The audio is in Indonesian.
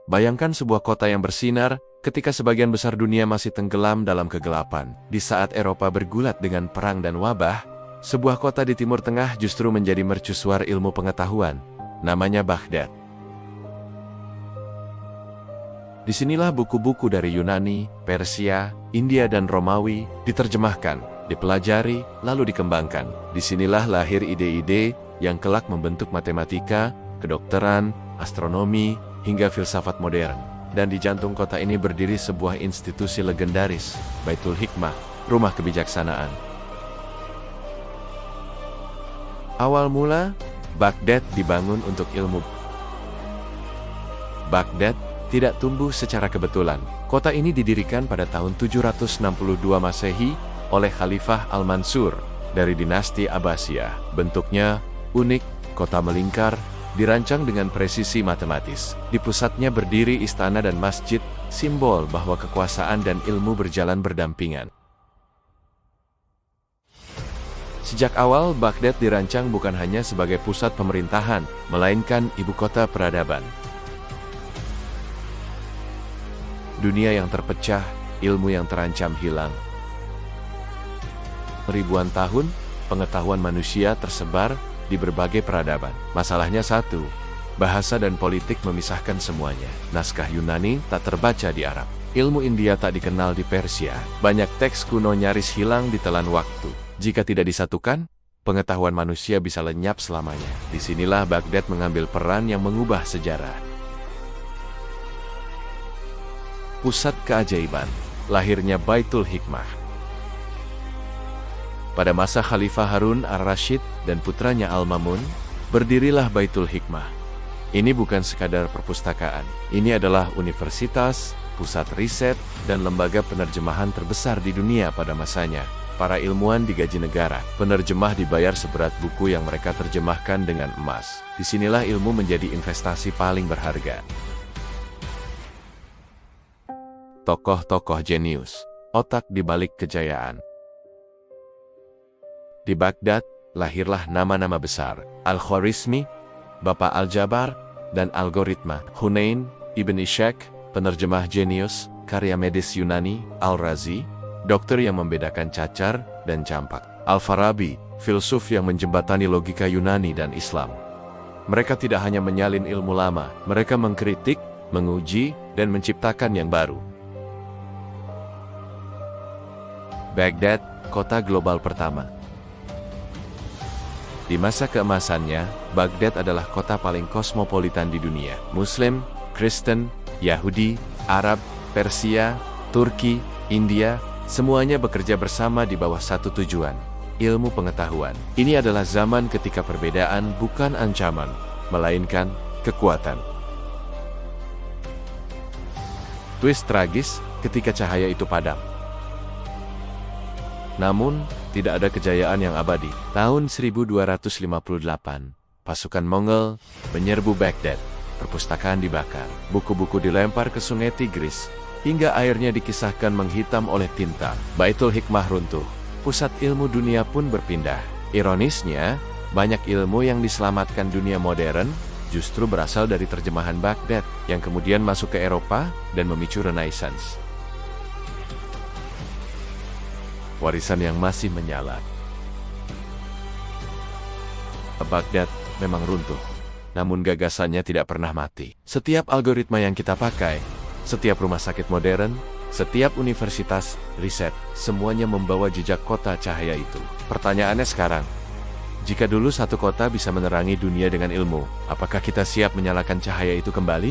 Bayangkan sebuah kota yang bersinar ketika sebagian besar dunia masih tenggelam dalam kegelapan. Di saat Eropa bergulat dengan perang dan wabah, sebuah kota di Timur Tengah justru menjadi mercusuar ilmu pengetahuan. Namanya Baghdad. Disinilah buku-buku dari Yunani, Persia, India dan Romawi diterjemahkan, dipelajari, lalu dikembangkan. Disinilah lahir ide-ide yang kelak membentuk matematika, kedokteran, astronomi, hingga filsafat modern. Dan di jantung kota ini berdiri sebuah institusi legendaris, Baitul Hikmah, rumah kebijaksanaan. Awal mula, Baghdad dibangun untuk ilmu. Baghdad tidak tumbuh secara kebetulan. Kota ini didirikan pada tahun 762 Masehi oleh Khalifah Al-Mansur dari dinasti Abbasiyah. Bentuknya unik, kota melingkar, dirancang dengan presisi matematis. Di pusatnya berdiri istana dan masjid, simbol bahwa kekuasaan dan ilmu berjalan berdampingan. Sejak awal, Baghdad dirancang bukan hanya sebagai pusat pemerintahan, melainkan ibu kota peradaban. Dunia yang terpecah, ilmu yang terancam hilang. Ribuan tahun, pengetahuan manusia tersebar di berbagai peradaban. Masalahnya satu, bahasa dan politik memisahkan semuanya. Naskah Yunani tak terbaca di Arab. Ilmu India tak dikenal di Persia. Banyak teks kuno nyaris hilang di telan waktu. Jika tidak disatukan, pengetahuan manusia bisa lenyap selamanya. Disinilah Baghdad mengambil peran yang mengubah sejarah. Pusat keajaiban, lahirnya Baitul Hikmah. Pada masa Khalifah Harun ar-Rasyid dan putranya Al-Mamun, berdirilah Baitul Hikmah. Ini bukan sekadar perpustakaan. Ini adalah universitas, pusat riset, dan lembaga penerjemahan terbesar di dunia pada masanya. Para ilmuwan digaji negara, penerjemah dibayar seberat buku yang mereka terjemahkan dengan emas. Disinilah ilmu menjadi investasi paling berharga. Tokoh-tokoh jenius, otak di balik kejayaan. Di Baghdad, lahirlah nama-nama besar. Al-Khwarizmi, Bapak Al-Jabar, dan algoritma. Hunain, Ibn Ishaq, penerjemah jenius, karya medis Yunani. Al-Razi, dokter yang membedakan cacar dan campak. Al-Farabi, filsuf yang menjembatani logika Yunani dan Islam. Mereka tidak hanya menyalin ilmu lama, mereka mengkritik, menguji, dan menciptakan yang baru. Baghdad, kota global pertama. Di masa keemasannya, Baghdad adalah kota paling kosmopolitan di dunia. Muslim, Kristen, Yahudi, Arab, Persia, Turki, India, semuanya bekerja bersama di bawah satu tujuan, ilmu pengetahuan. Ini adalah zaman ketika perbedaan bukan ancaman, melainkan kekuatan. Twist tragis ketika cahaya itu padam. Namun, tidak ada kejayaan yang abadi. Tahun 1258, pasukan Mongol menyerbu Baghdad. Perpustakaan dibakar, buku-buku dilempar ke sungai Tigris, hingga airnya dikisahkan menghitam oleh tinta. Baitul Hikmah runtuh, pusat ilmu dunia pun berpindah. Ironisnya, banyak ilmu yang diselamatkan dunia modern justru berasal dari terjemahan Baghdad, yang kemudian masuk ke Eropa dan memicu Renaissance. Warisan yang masih menyala. Baghdad memang runtuh, namun gagasannya tidak pernah mati. Setiap algoritma yang kita pakai, setiap rumah sakit modern, setiap universitas, riset, semuanya membawa jejak kota cahaya itu. Pertanyaannya sekarang, jika dulu satu kota bisa menerangi dunia dengan ilmu, apakah kita siap menyalakan cahaya itu kembali?